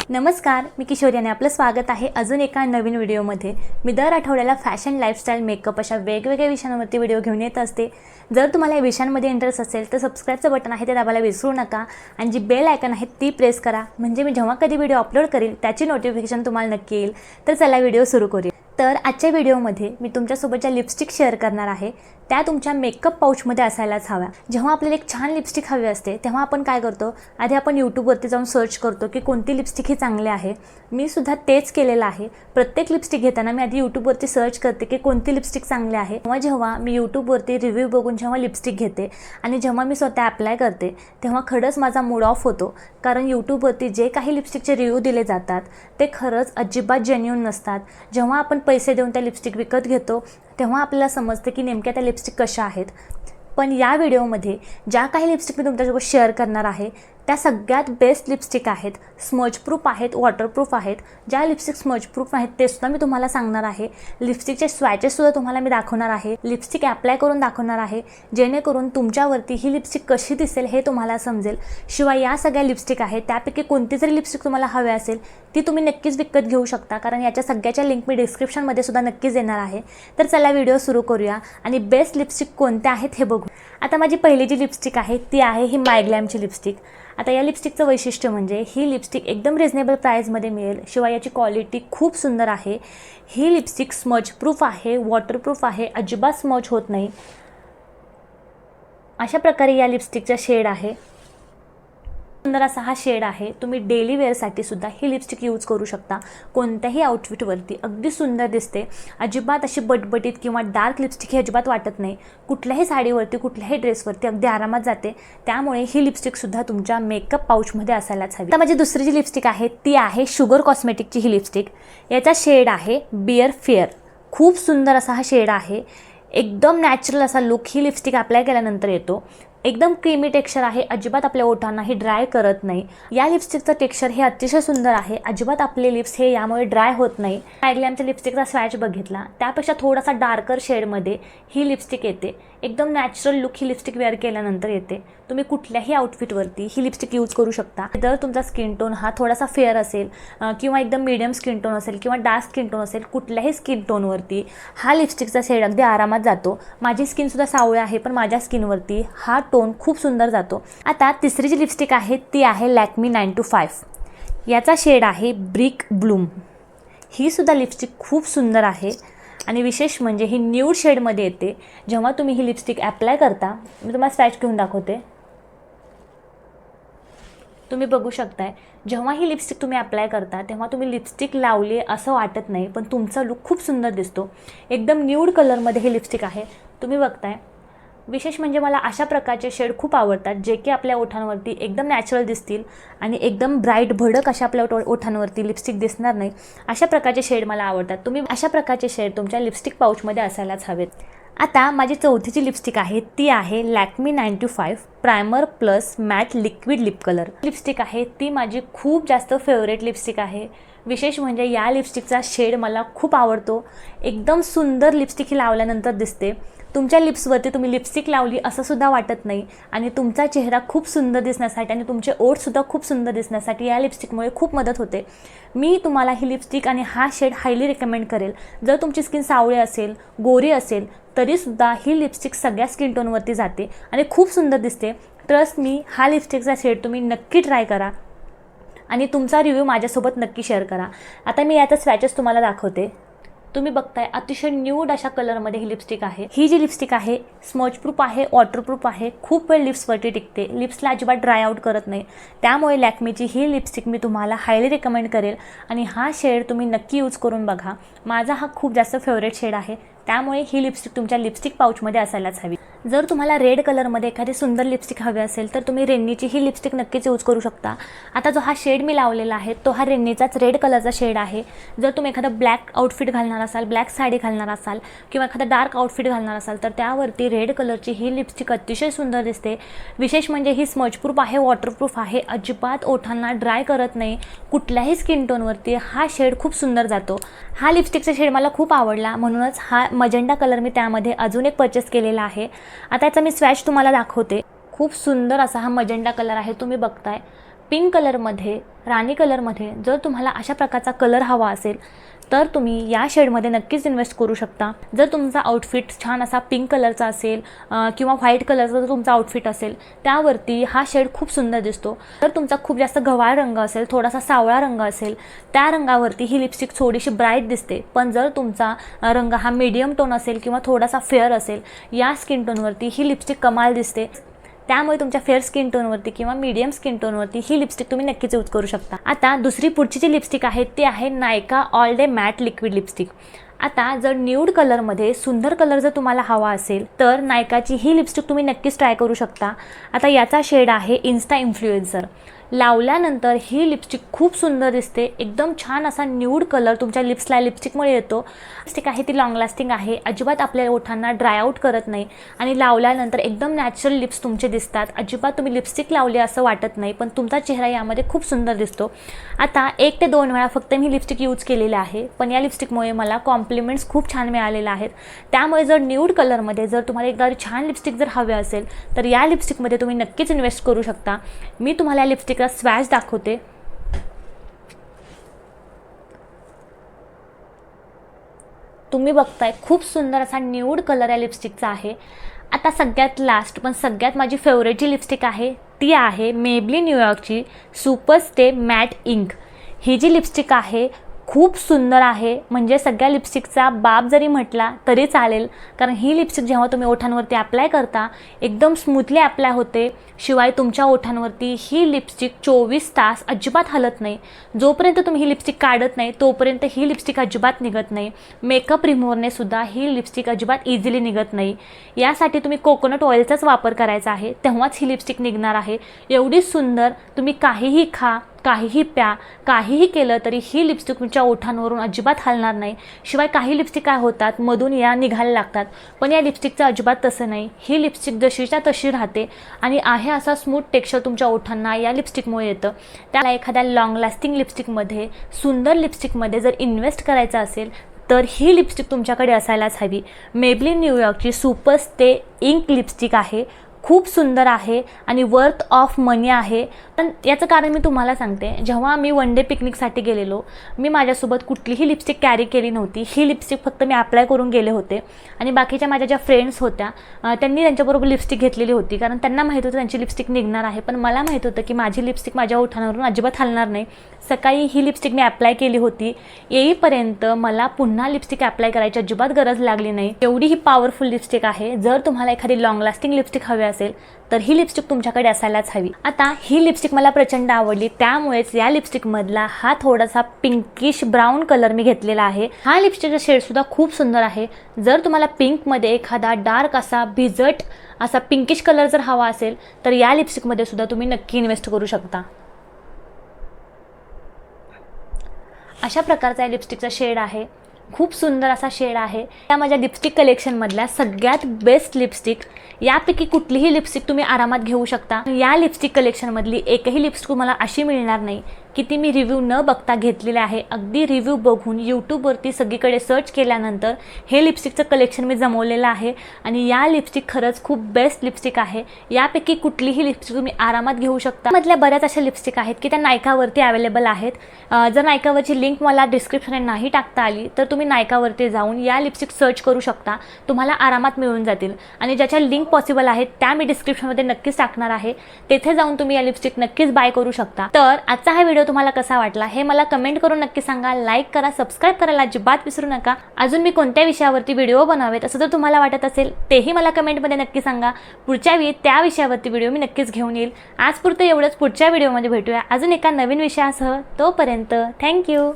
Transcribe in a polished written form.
नमस्कार, मी किशोरी आणि आपलं स्वागत आहे अजून एका नवीन व्हिडिओमध्ये। मी दर आठवड्याला फॅशन, लाईफस्टाईल, मेकअप अशा वेगवेगळ्या विषयांवरती व्हिडिओ घेऊन येत असते। जर तुम्हाला या विषयांमध्ये इंटरेस्ट असेल तर सबस्क्राईबचं बटन आहे ते दाबायला विसरू नका आणि जी बेल आयकॉन आहे ती प्रेस करा, म्हणजे मी जेव्हा कधी व्हिडिओ अपलोड करेल त्याची नोटिफिकेशन तुम्हाला नक्की येईल। तर चला व्हिडिओ सुरू करूया। तर आजच्या व्हिडिओमध्ये मी तुमच्यासोबत ज्या लिपस्टिक शेअर करणार आहे त्या तुमच्या मेकअप पाउचमध्ये असायलाच हव्या। जेव्हा आपल्याला एक छान लिपस्टिक हवी असते तेव्हा आपण काय करतो, आधी आपण यूट्यूबवरती जाऊन सर्च करतो की कोणती लिपस्टिक ही चांगली आहे। मी सुद्धा तेच केलेलं आहे। प्रत्येक लिपस्टिक घेताना मी आधी यूट्यूबवरती सर्च करते की कोणती लिपस्टिक चांगली आहे। जेव्हा मी यूट्यूबवरती रिव्ह्यू बघून जेव्हा लिपस्टिक घेते आणि जेव्हा मी स्वतः अप्लाय करते तेव्हा खरंच माझा मूड ऑफ होतो, कारण यूट्यूबवरती जे काही लिपस्टिकचे रिव्ह्यू दिले जातात ते खरंच अजिबात जेन्युइन नसतात। जेव्हा आपण पैसे देऊन त्या लिपस्टिक विकत घेतो तेव्हा आपल्याला समजते की नेमक्या त्या लिपस्टिक कशा आहेत। पण या व्हिडिओमध्ये ज्या काही लिपस्टिक मी तुमच्यासोबत शेअर करणार आहे त्या सगळ्यात बेस्ट लिपस्टिक आहेत, स्मज प्रूफ आहेत, वॉटरप्रूफ आहेत। ज्या लिपस्टिक स्मज प्रूफ आहेत ते सुद्धा मी तुम्हाला सांगणार आहे। लिपस्टिकचे स्वॅचेस सुद्धा तुम्हाला मी दाखवणार आहे, लिपस्टिक अप्लाय करून दाखवणार आहे, जेणेकरून तुमच्यावरती ही लिपस्टिक कशी दिसेल हे तुम्हाला समजेल। शिवाय या सगळ्या लिपस्टिक आहेत त्यापैकी कोणती जरी लिपस्टिक तुम्हाला हवी असेल ती तुम्ही नक्कीच विकत घेऊ शकता, कारण याच्या सगळ्याच्या लिंक मी डिस्क्रिप्शनमध्ये सुद्धा नक्कीच देणार आहे। तर चला व्हिडिओ सुरू करूया आणि बेस्ट लिपस्टिक कोणत्या आहेत हे बघू। आता माझी पहिली जी लिपस्टिक आहे ती आहे ही मायग्लॅमची लिपस्टिक। आता या लिपस्टिकचं वैशिष्ट्य म्हणजे ही लिपस्टिक एकदम रिजनेबल प्राईसमध्ये मिळेल, शिवाय याची क्वालिटी खूप सुंदर आहे। ही लिपस्टिक स्मज प्रूफ आहे, वॉटरप्रूफ आहे, अजिबात स्मज होत नाही। अशा प्रकारे या लिपस्टिकचा शेड आहे, सुंदर असा हा शेड आहे। तुम्ही डेली वेअरसाठी सुद्धा ही लिपस्टिक यूज करू शकता, कोणत्याही आउटफिटवरती अगदी सुंदर दिसते। अजिबात अशी बटबटीत किंवा डार्क लिपस्टिक ही अजिबात वाटत नाही, कुठल्याही साडीवरती कुठल्याही ड्रेसवरती अगदी आरामात जाते। त्यामुळे ही लिपस्टिक सुद्धा तुमच्या मेकअप पाउचमध्ये असायलाच हवी। आता माझी दुसरी जी लिपस्टिक आहे ती आहे शुगर कॉस्मेटिकची ही लिपस्टिक। याचा शेड आहे बियर फेअर। खूप सुंदर असा हा शेड आहे, एकदम नॅचरल असा लुक ही लिपस्टिक अप्लाय केल्यानंतर येतो। एकदम क्रीमी टेक्स्चर आहे, अजिबात आपल्या ओठांना ही ड्राय करत नाही। या लिपस्टिकचं टेक्स्चर हे अतिशय सुंदर आहे, अजिबात आपले लिप्स हे यामुळे ड्राय होत नाही। मायग्लॅमच्या लिपस्टिकचा स्वॅच बघितला त्यापेक्षा थोडासा डार्कर शेडमध्ये ही लिपस्टिक येते। एकदम नॅचरल लुक ही लिपस्टिक वेअर केल्यानंतर येते। तुम्ही कुठल्याही आउटफिटवरती ही लिपस्टिक यूज करू शकता। जर तुमचा स्किन टोन हा थोडासा फेअर असेल किंवा एकदम मीडियम स्किन टोन असेल किंवा डार्क स्किन टोन असेल, कुठल्याही स्किन टोनवरती हा लिपस्टिकचा शेड अगदी आरामात जातो। माझी स्किनसुद्धा सावळी आहे पण माझ्या स्किनवरती हा टोन खूप सुंदर जातो। आता तिसरी जी लिपस्टिक आहे ती आहे लॅक्मी 925। याचा शेड आहे ब्रिक ब्लूम। ही सुद्धा लिपस्टिक खूप सुंदर आहे आणि विशेष म्हणजे ही न्यूड शेडमध्ये येते। जेव्हा तुम्ही ही लिपस्टिक अप्लाय करता, मी तुम्हाला स्वॅच घेऊन दाखवते, तुम्ही बघू शकताय जेव्हा ही लिपस्टिक तुम्ही अप्लाय करता तेव्हा तुम्ही लिपस्टिक लावली असं वाटत नाही, पण तुमचा लुक खूप सुंदर दिसतो। एकदम न्यूड कलरमध्ये ही लिपस्टिक आहे, तुम्ही बघताय। विशेष म्हणजे मला अशा प्रकारचे शेड खूप आवडतात जे की आपल्या ओठांवरती एकदम नॅचरल दिसतील आणि एकदम ब्राईट भडक अशा आपल्या ओठांवरती लिपस्टिक दिसणार नाही। अशा प्रकारचे शेड मला आवडतात। तुम्ही अशा प्रकारचे शेड तुमच्या लिपस्टिक पाउचमध्ये असायलाच हवेत। आता माझी चौथीची लिपस्टिक आहे ती आहे Lakme 925 primer plus matte liquid lip colour lipstick आहे। ती माझी खूप जास्त फेवरेट लिपस्टिक आहे। विशेष म्हणजे या लिपस्टिकचा शेड मला खूप आवडतो। एकदम सुंदर लिपस्टिक ही लावल्यानंतर दिसते। तुमच्या लिप्सवरती तुम्ही लिपस्टिक लावली असं सुद्धा वाटत नाही आणि तुमचा चेहरा खूप सुंदर दिसण्यासाठी आणि तुमचे ओठसुद्धा खूप सुंदर दिसण्यासाठी या लिपस्टिकमुळे खूप मदत होते। मी तुम्हाला ही लिपस्टिक आणि हा शेड हायली रेकमेंड करेल। जर तुमची स्किन सावळी असेल, गोरी असेल तरीसुद्धा ही लिपस्टिक सगळ्या स्किन टोनवरती जाते आणि खूप सुंदर दिसते। ट्रस्ट मी, हा लिपस्टिकचा शेड तुम्ही नक्की ट्राय करा आणि तुमचा रिव्ह्यू माझ्यासोबत नक्की शेअर करा। आता मी याचा स्वॅचेस तुम्हाला दाखवते, तुम्ही बघताय अतिशय न्यूड अशा कलरमध्ये ही लिपस्टिक आहे। ही जी लिपस्टिक आहे स्मज प्रूफ आहे, वॉटरप्रूफ आहे, खूप वेळ लिप्सवरती टिकते, लिप्सला अजिबात ड्राय आउट करत नाही। त्यामुळे लॅक्मीची ही लिपस्टिक मी तुम्हाला हायली रेकमेंड करेल आणि हा शेड तुम्ही नक्की यूज करून बघा। माझा हा खूप जास्त फेवरेट शेड आहे, त्यामुळे ही लिपस्टिक तुमच्या लिपस्टिक पाउचमध्ये असायलाच हवी। जर तुम्हाला रेड कलरमध्ये एखादी सुंदर लिपस्टिक हवी असेल तर तुम्ही रेन्नीची ही लिपस्टिक नक्कीच यूज करू शकता। आता जो हा शेड मी लावलेला आहे तो हा रेन्नीचाच रेड कलरचा शेड आहे। जर तुम्ही एखादा ब्लॅक आउटफिट घालणार असाल, ब्लॅक साडी घालणार असाल किंवा एखादा डार्क आउटफिट घालणार असाल तर त्यावरती रेड कलरची ही लिपस्टिक अतिशय सुंदर दिसते। विशेष म्हणजे ही स्मज प्रूफ आहे, वॉटरप्रूफ आहे, अजिबात ओठांना ड्राय करत नाही। कुठल्याही स्किन टोनवरती हा शेड खूप सुंदर जातो। हा लिपस्टिकचा शेड मला खूप आवडला, म्हणूनच हा मजेंडा कलर मी त्यामध्ये अजून एक परचेस केलेला आहे। आता याचा मी स्वॅच तुम्हाला दाखवते। खूप सुंदर असा हा मजेंडा कलर आहे, तुम्ही बघताय पिंक कलरमध्ये, राणी कलरमध्ये जर तुम्हाला अशा प्रकारचा कलर हवा असेल तर तुम्ही या शेडमध्ये नक्कीच इन्व्हेस्ट करू शकता। जर तुमचा आउटफिट छान असा पिंक कलरचा असेल किंवा व्हाईट कलरचा जर तुमचा आउटफिट असेल त्यावरती हा शेड खूप सुंदर दिसतो। जर तुमचा खूप जास्त गव्हाळ रंग असेल, थोडासा सावळा रंग असेल, त्या रंगावरती ही लिपस्टिक थोडीशी ब्राईट दिसते। पण जर तुमचा रंग हा मीडियम टोन असेल किंवा थोडासा फेअर असेल, या स्किन टोनवरती ही लिपस्टिक कमाल दिसते। त्यामुळे तुमच्या फेअर स्किन टोनवरती किंवा मीडियम स्किन टोनवरती ही लिपस्टिक तुम्ही नक्कीच यूज करू शकता। आता दुसरी पुढची जी लिपस्टिक आहे ती आहे Nykaa all day matte liquid lipstick. आता जर न्यूड कलरमध्ये सुंदर कलर जर तुम्हाला हवा असेल तर नायकाची ही लिपस्टिक तुम्ही नक्कीच ट्राय करू शकता। आता याचा शेड आहे इन्स्टा इन्फ्लुएन्सर। लावल्यानंतर ही लिपस्टिक खूप सुंदर दिसते, एकदम छान असा न्यूड कलर तुमच्या लिप्सला लिपस्टिकमुळे येतो। लिपस्टिक आहे ती लॉंग लास्टिंग आहे, अजिबात आपल्या ओठांना ड्राय आउट करत नाही आणि लावल्यानंतर एकदम नॅचरल लिप्स तुमचे दिसतात। अजिबात तुम्ही लिपस्टिक लावली असं वाटत नाही, पण तुमचा चेहरा यामध्ये खूप सुंदर दिसतो। आता 1 ते 2 वेळा फक्त मी लिपस्टिक यूज केलेले आहे, पण या लिपस्टिकमुळे मला कॉम्प्लिमेंट्स खूप छान मिळालेले आहेत। त्यामुळे जर न्यूड कलरमध्ये जर तुम्हाला एकदा छान लिपस्टिक जर हवे असेल तर या लिपस्टिकमध्ये तुम्ही नक्कीच इन्व्हेस्ट करू शकता। मी तुम्हाला लिपस्टिक स्वॅच दाखवते। तुम्ही बघताय खूप सुंदर असा न्यूड कलर या लिपस्टिकचा आहे। आता सगळ्यात लास्ट पण सगळ्यात माझी फेवरेट जी लिपस्टिक आहे ती आहे मेबलिन न्यूयॉर्कची सुपर स्टे मॅट इंक। ही जी लिपस्टिक आहे खूप सुंदर आहे, म्हणजे सगळ्या लिपस्टिकचा बाप जरी म्हटला तरी चालेल, कारण ही लिपस्टिक जेव्हा तुम्ही ओठांवरती अप्लाय करता एकदम स्मूथली अप्लाय होते। शिवाय तुमच्या ओठांवरती ही लिपस्टिक 24 तास अजिबात हलत नाही। जोपर्यंत तुम्ही ही लिपस्टिक काढत नाही तोपर्यंत ही लिपस्टिक अजिबात निघत नाही। मेकअप रिमूव्हरने सुद्धा ही लिपस्टिक अजिबात इझिली निघत नाही। यासाठी तुम्ही कोकोनट ऑइलचाच वापर करायचा आहे, तेव्हाच ही लिपस्टिक निघणार आहे। एवढी सुंदर, तुम्ही काहीही खा, काहीही प्या, काहीही केलं तरी ही लिपस्टिक तुमच्या ओठांवरून अजिबात हलणार नाही। शिवाय काही लिपस्टिक काय होतात मधून या निघायला लागतात, पण या लिपस्टिकचं अजिबात तसं नाही। ही लिपस्टिक जशीच्या तशी राहते आणि आहे असा स्मूथ टेक्स्चर तुमच्या ओठांना या लिपस्टिकमुळे येतं। त्याला एखाद्या लॉंग लास्टिंग लिपस्टिकमध्ये, सुंदर लिपस्टिकमध्ये जर इन्व्हेस्ट करायचं असेल तर ही लिपस्टिक तुमच्याकडे असायलाच हवी। मेबलिन न्यूयॉर्कची सुपर स्टे इंक लिपस्टिक आहे, खूप सुंदर आहे आणि वर्थ ऑफ मनी आहे। पण याचं कारण मी तुम्हाला सांगते, जेव्हा मी वन डे पिकनिकसाठी गेलेलो, मी माझ्यासोबत कुठलीही लिपस्टिक कॅरी केली नव्हती। ही लिपस्टिक फक्त मी अप्लाय करून गेले होते आणि बाकीच्या माझ्या ज्या फ्रेंड्स होत्या त्यांनी त्यांच्याबरोबर लिपस्टिक घेतलेली होती, कारण त्यांना माहीत होतं त्यांची लिपस्टिक निघणार आहे। पण मला माहीत होतं की माझी लिपस्टिक माझ्या ओठांवरून अजिबात हलणार नाही। सकाळी ही लिपस्टिक मी अप्लाय केली होती, येईपर्यंत मला पुन्हा लिपस्टिक अप्लाय करायची अजिबात गरज लागली नाही। एवढी ही पॉवरफुल लिपस्टिक आहे। जर तुम्हाला एखादी लॉंग लास्टिंग लिपस्टिक हवी असेल तर ही लिपस्टिक तुमच्याकडे असायलाच हवी। आता ही लिपस्टिक मला प्रचंड आवडली, त्यामुळेच या लिपस्टिकमधला हा थोडासा पिंकिश ब्राऊन कलर मी घेतलेला आहे। हा लिपस्टिकचा शेडसुद्धा खूप सुंदर आहे। जर तुम्हाला पिंकमध्ये एखादा डार्क असा भिजट असा पिंकिश कलर जर हवा असेल तर या लिपस्टिकमध्ये सुद्धा तुम्ही नक्की इन्व्हेस्ट करू शकता। अशा प्रकारचा या लिपस्टिकचा शेड आहे, खूप सुंदर असा शेड आहे। या माझ्या लिपस्टिक कलेक्शनमधल्या सगळ्यात बेस्ट लिपस्टिक। यापैकी कुठलीही लिपस्टिक तुम्ही आरामात घेऊ शकता। या लिपस्टिक कलेक्शनमधली एकही लिपस्टिक तुम्हाला अशी मिळणार नाही की ती मी रिव्ह्यू न बघता घेतलेले आहे। अगदी रिव्ह्यू बघून यूट्यूबवरती सगळीकडे सर्च केल्यानंतर हे लिपस्टिकचं कलेक्शन मी जमवलेलं आहे आणि या लिपस्टिक खरंच खूप बेस्ट लिपस्टिक आहे। यापैकी कुठलीही लिपस्टिक तुम्ही आरामात घेऊ शकता। मधल्या बऱ्याच अशा लिपस्टिक आहेत की त्या नायकावरती अवेलेबल आहेत। जर नायकावरची लिंक मला डिस्क्रिप्शनमध्ये नाही टाकता आली तर तुम्ही नायकावरती जाऊन या लिपस्टिक सर्च करू शकता, तुम्हाला आरामात मिळून जातील। आणि ज्याच्या लिंक पॉसिबल आहेत त्या मी डिस्क्रिप्शनमध्ये नक्कीच टाकणार आहे, तेथे जाऊन तुम्ही या लिपस्टिक नक्कीच बाय करू शकता। तर आजचा हा व्हिडिओ तुम्हाला कसा वाटला हे मला कमेंट करून नक्की सांगा। लाईक करा, सबस्क्राइब करायला अजिबात विसरू नका। अजून मी कोणत्या विषयावरती व्हिडिओ बनावेत असं जर तुम्हाला वाटत असेल तेही मला कमेंटमध्ये नक्की सांगा। पुढच्या वेळी त्या विषयावरती व्हिडिओ मी नक्कीच घेऊन येईल। आजपुरतं एवढंच, पुढच्या व्हिडिओमध्ये भेटूया अजून एका नवीन विषयासह। तोपर्यंत थँक्यू।